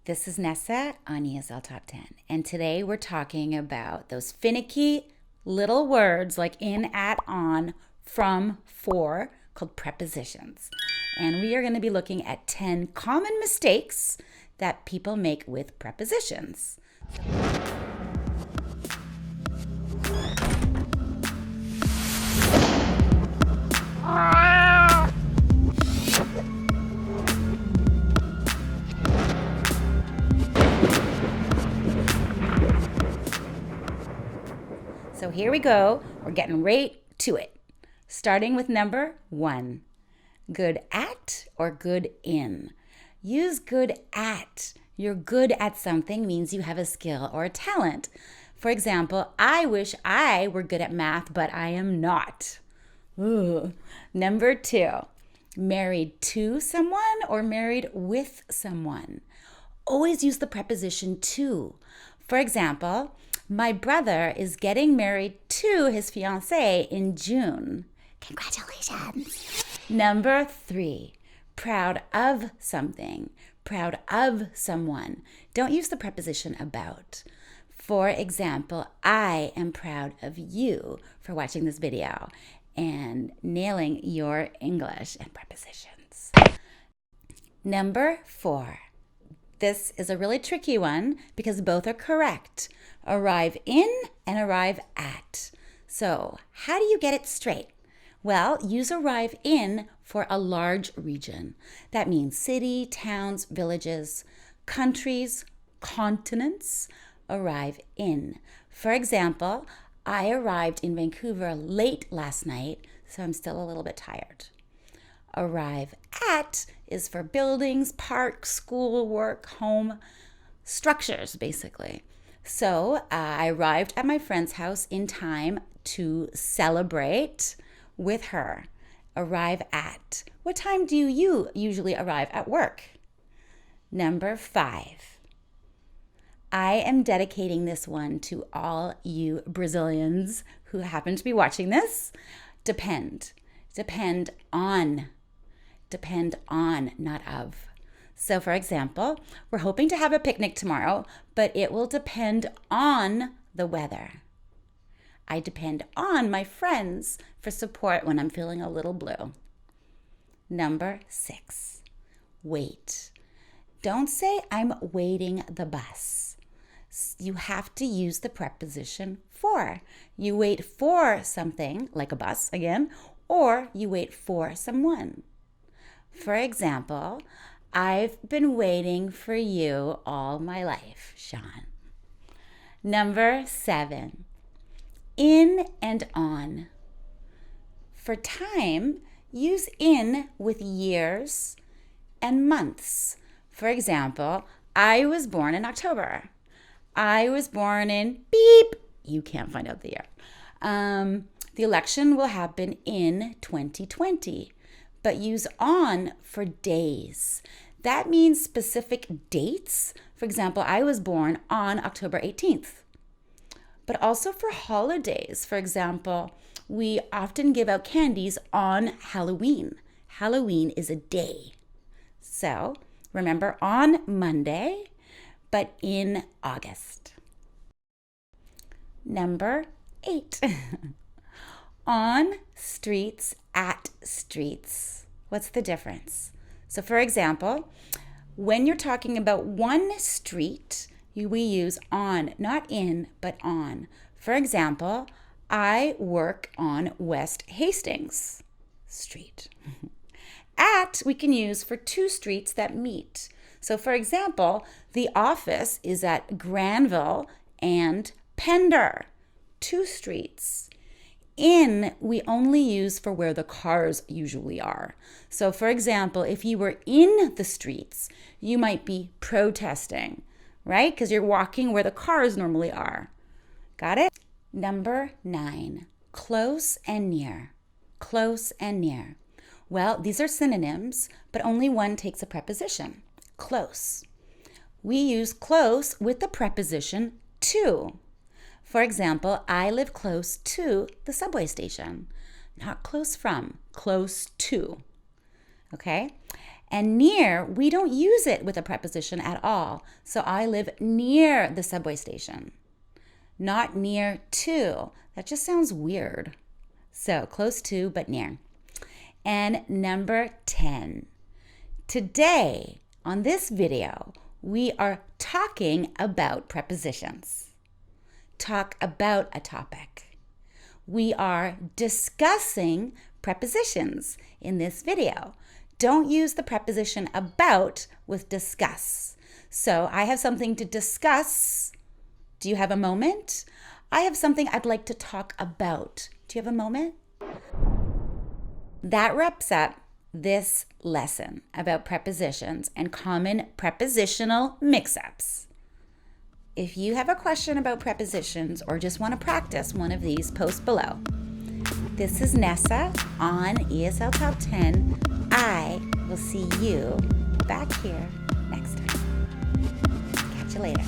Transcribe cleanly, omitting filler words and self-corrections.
This is Nessa on ESL Top 10, and today we're talking about those finicky little words like in, at, on, from, for, called prepositions. And we are going to be looking at 10 common mistakes that people make with prepositions. So here we go. We're getting right to it. Starting with number 1. Good at or good in. Use good at. You're good at something means you have a skill or a talent. For example, I wish I were good at math, but I am not. Ooh. Number 2. Married to someone or married with someone. Always use the preposition to. For example, my brother is getting married to his fiancée in June. Congratulations. Number 3, proud of something, proud of someone. Don't use the preposition about. For example, I am proud of you for watching this video and nailing your English and prepositions. Number 4. This is a really tricky one because both are correct. Arrive in and arrive at. So, how do you get it straight? Well, use arrive in for a large region. That means city, towns, villages, countries, continents. Arrive in. For example, I arrived in Vancouver late last night, so I'm still a little bit tired. Arrive at is for buildings, parks, school, work, home, structures, basically. So I arrived at my friend's house in time to celebrate with her. Arrive at. What time do you usually arrive at work? Number 5. I am dedicating this one to all you Brazilians who happen to be watching this. Depend. Depend on. Depend on, not of. So for example, we're hoping to have a picnic tomorrow, but it will depend on the weather. I depend on my friends for support when I'm feeling a little blue. Number 6, wait. Don't say I'm waiting the bus. You have to use the preposition for. You wait for something, like a bus again, or you wait for someone. For example, I've been waiting for you all my life, Sean. Number 7, in and on. For time, use in with years and months. For example, I was born in October. I was born in beep. You can't find out the year. The election will happen in 2020. But use on for days. That means specific dates. For example, I was born on October 18th. But also for holidays. For example, we often give out candies on Halloween. Halloween is a day. So remember, on Monday, but in August. Number 8. On streets, at streets. What's the difference? So for example, when you're talking about one street, we use on, not in, but on. For example, I work on West Hastings Street. At, we can use for two streets that meet. So for example, the office is at Granville and Pender, 2 streets. In, we only use for where the cars usually are. So for example, if you were in the streets, you might be protesting, right? Because you're walking where the cars normally are. Got it? Number 9, close and near. Close and near. Well, these are synonyms, but only one takes a preposition. Close. We use close with the preposition to. For example, I live close to the subway station. Not close from, close to. Okay? And near, we don't use it with a preposition at all. So I live near the subway station. Not near to. That just sounds weird. So close to, but near. And number 10. Today, on this video, we are talking about prepositions. Talk about a topic. We are discussing prepositions in this video. Don't use the preposition about with discuss. So I have something to discuss. Do you have a moment? I have something I'd like to talk about. Do you have a moment? That wraps up this lesson about prepositions and common prepositional mix-ups. If you have a question about prepositions or just want to practice one of these, post below. This is Nessa on ESL Top 10. I will see you back here next time. Catch you later.